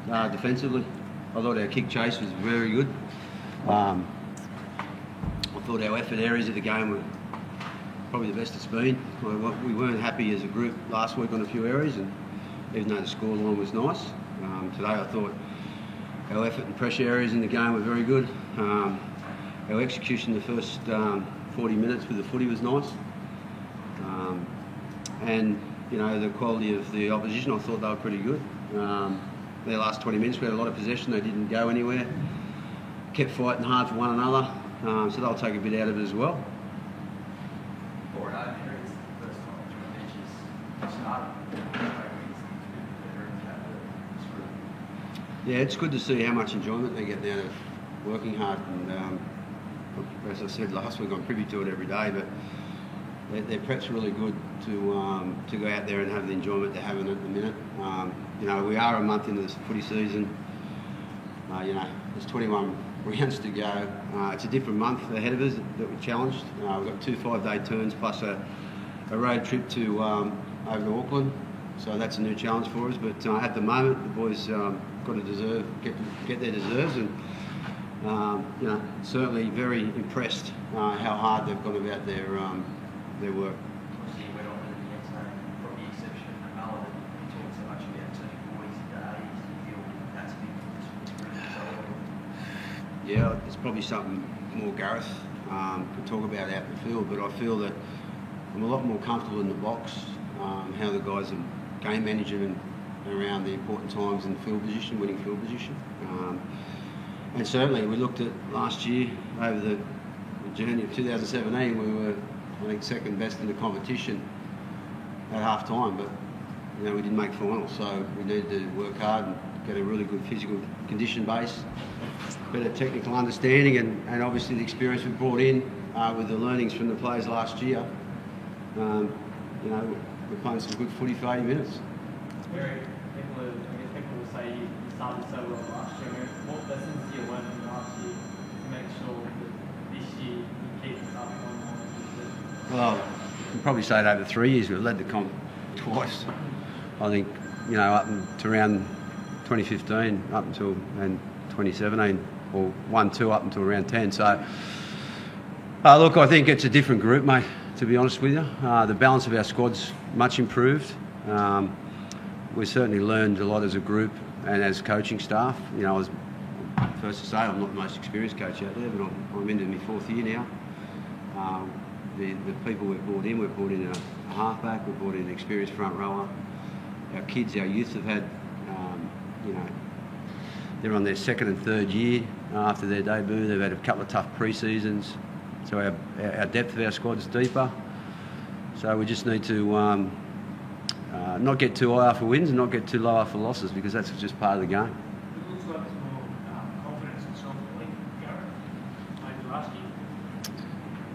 defensively. I thought our kick chase was very good. I thought our effort areas of the game were probably the best it's been. We weren't happy as a group last week on a few areas, and even though the scoreline was nice, today I thought our effort and pressure areas in the game were very good. Our execution the first 40 minutes with the footy was nice. And, you know, the quality of the opposition, I thought they were pretty good. Their last 20 minutes, we had a lot of possession. They didn't go anywhere. Kept fighting hard for one another. So they'll take a bit out of it as well. Yeah, it's good to see how much enjoyment they get out of working hard. And as I said last week, I'm privy to it every day, but their prep's really good to go out there and have the enjoyment they're having at the minute. You know, we are a month into this footy season. You know, there's 21 rounds to go. It's a different month ahead of us that we're challenged. We've got 2 5-day turns plus a road trip to over to Auckland. So that's a new challenge for us. But at the moment, the boys got to get their deserves, and you know, certainly very impressed how hard they've gone about their work. Yeah, it's probably something more Gareth could talk about out in the field, but I feel that I'm a lot more comfortable in the box, how the guys are game managing around the important times in field position, winning field position. And certainly we looked at last year, over the journey of 2017, we were, I think, second best in the competition at half time, but you know, we didn't make finals, so we needed to work hard and get a really good physical condition base, better technical understanding, and obviously the experience we brought in with the learnings from the players last year. You know, we're playing some good footy for 80 minutes. Gary, people will say you started so well last year. What lessons did you learn from last year to make sure that this year you keep this up on? Well, you can probably say it over 3 years. We've led the comp twice. I think, you know, up to around 2015, up until and 2017, or 1-2 up until around 10. So, look, I think it's a different group, mate, to be honest with you. The balance of our squad's much improved. We certainly learned a lot as a group and as coaching staff. You know, I was first to say I'm not the most experienced coach out there, but I'm into my 4th year now. The people we've brought in a halfback, we've brought in an experienced front rower. Our kids, our youth have had, you know, they're on their 2nd and 3rd year after their debut. They've had a couple of tough pre-seasons. So our depth of our squad's deeper. So we just need to not get too high for wins and not get too low for losses, because that's just part of the game. It looks like there's more confidence and self-belief, Gareth, maybe last year.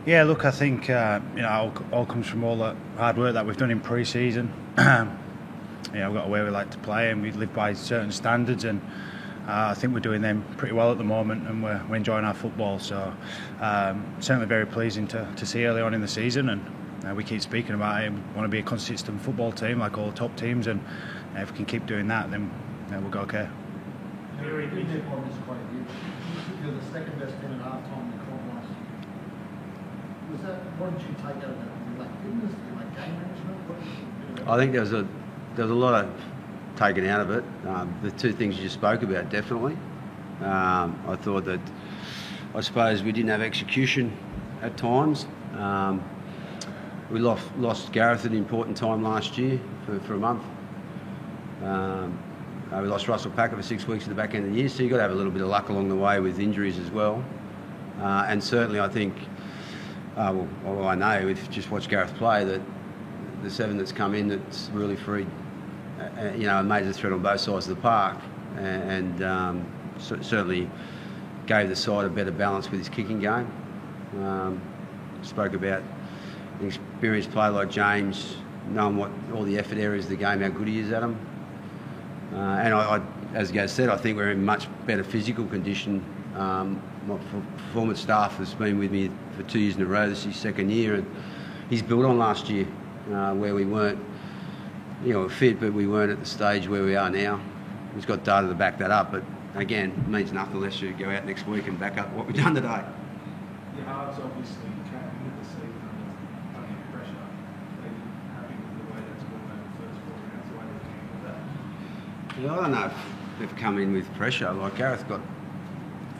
Yeah, look, I think you know, all comes from all the hard work that we've done in pre-season. Yeah, we've got a way we like to play, and we live by certain standards, and I think we're doing them pretty well at the moment, and we're enjoying our football. So certainly very pleasing to see early on in the season, and we keep speaking about it. We want to be a consistent football team like all the top teams, and if we can keep doing that, then we'll go okay. You're the second best team at half time in the comp last year. What did you take out of that? Did you like fitness? Did you like game management? I think there's a lot of taken out of it. The 2 things you just spoke about, definitely. I thought that, I suppose, we didn't have execution at times. We lost Gareth at an important time last year for a month. We lost Russell Packer for 6 weeks at the back end of the year, so you've got to have a little bit of luck along the way with injuries as well. And certainly I think, well, I know, if you just watch Gareth play, that the 7 that's come in, that's really freed, you know, a major threat on both sides of the park, and certainly gave the side a better balance with his kicking game. Spoke about an experienced player like James, knowing what all the effort areas of the game, how good he is at them. And I, as Gaz said, I think we're in much better physical condition. My performance staff has been with me for 2 years in a row. This is his 2nd year, and he's built on last year, where we weren't, you know, fit, but we weren't at the stage where we are now. He's got data to back that up, but again, it means nothing unless you go out next week and back up what we've done today. Your heart's obviously capping with the season under pressure. Are you happy with the way that's gone over the first 4 rounds, the way they've handled that? Yeah, I don't know if they've come in with pressure. Like Gareth got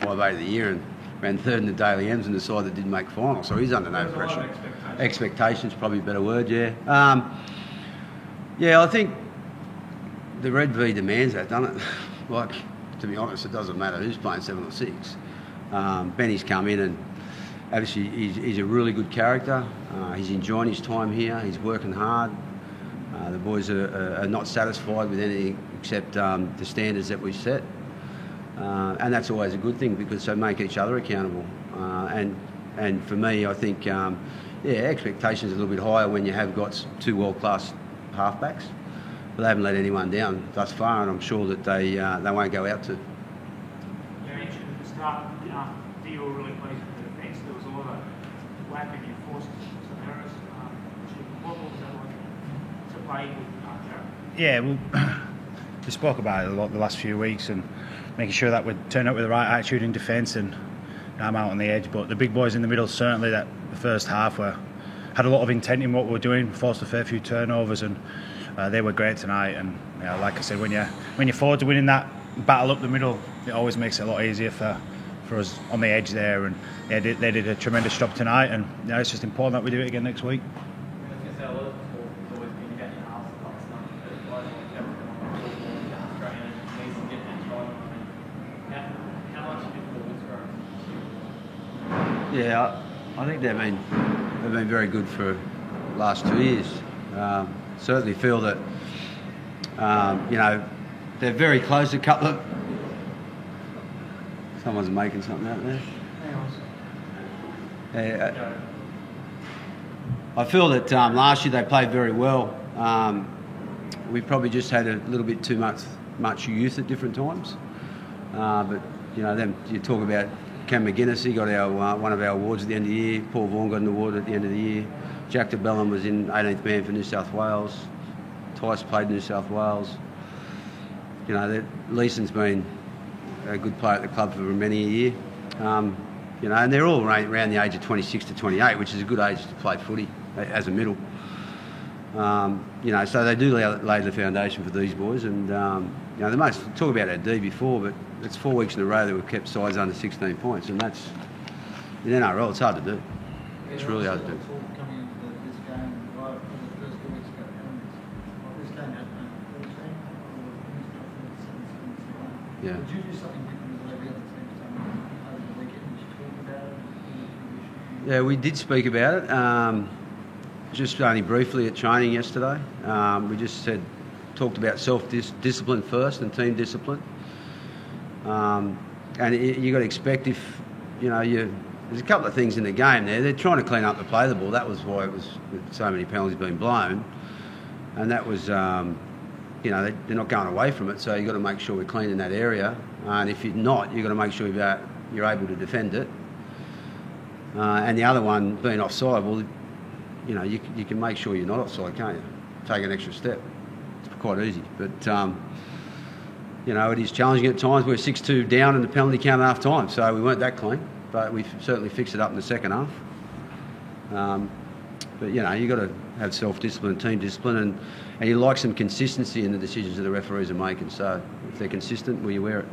5-8 of the year and ran third in the Daily M's and decided that didn't make final, so he's under no There's a lot of pressure. expectations. Expectations, probably a better word, yeah. Yeah, I think the Red V demands that, doesn't it? Like, to be honest, it doesn't matter who's playing 7 or 6. Benny's come in and obviously he's a really good character. He's enjoying his time here. He's working hard. The boys are not satisfied with anything except the standards that we set. And that's always a good thing because they make each other accountable. And for me, I think, expectations are a little bit higher when you have got 2 world-class halfbacks. But they haven't let anyone down thus far, and I'm sure that they won't go out to. You mentioned at the start that you were really pleased with the defence. There was a lot of whack and you forced some errors. What was that like to play with Jared? Yeah, well, we spoke about it a lot the last few weeks and making sure that we turn up with the right attitude in defence, and I'm out on the edge. But the big boys in the middle, certainly that the first half had a lot of intent in what we were doing, forced a fair few turnovers, and they were great tonight. And like I said, when you're forward to winning that battle up the middle, it always makes it a lot easier for us on the edge there. And they did a tremendous job tonight, and it's just important that we do it again next week. I was going to say, a lot of the talk has always been about your halves and last night, but guys like Jared and Australian needs to get that try. How much of it forwards growing? Yeah, I think they've been very good for the last 2 years. Certainly feel that they're very close. A couple of someone's making something out there. I feel that last year they played very well. We probably just had a little bit too much youth at different times. But then you talk about Cam McGuinness. He got one of our awards at the end of the year. Paul Vaughan got an award at the end of the year. Jack de Bellin was in 18th man for New South Wales. Tice played New South Wales. Leeson's been a good player at the club for many a year. And they're all around the age of 26 to 28, which is a good age to play footy as a middle. So they do lay the foundation for these boys. And the most talk about our D before, but it's 4 weeks in a row that we've kept sides under 16 points, and that's in NRL. It's hard to do. It's really hard to do. Coming into this game, right, for the first 2 weeks ago, this game had 14, Yeah. Did you do something different as every other team's done over the weekend? Did you talk about it? Yeah, we did speak about it. Just only briefly at training yesterday. We just talked about self-discipline first and team discipline. And you got to expect if there's a couple of things in the game there. They're trying to clean up the play of the ball. That was why it was with so many penalties being blown, and that was they're not going away from it. So you've got to make sure we're clean in that area. And if you're not, you've got to make sure you're able to defend it. And the other one being offside, well, you can make sure you're not offside, can't you? Take an extra step. It's quite easy, but it is challenging at times. We're 6-2 down in the penalty count at half time, so we weren't that clean, but we certainly fixed it up in the second half. But you've got to have self-discipline, team discipline, and you like some consistency in the decisions that the referees are making. So if they're consistent, well, you wear it.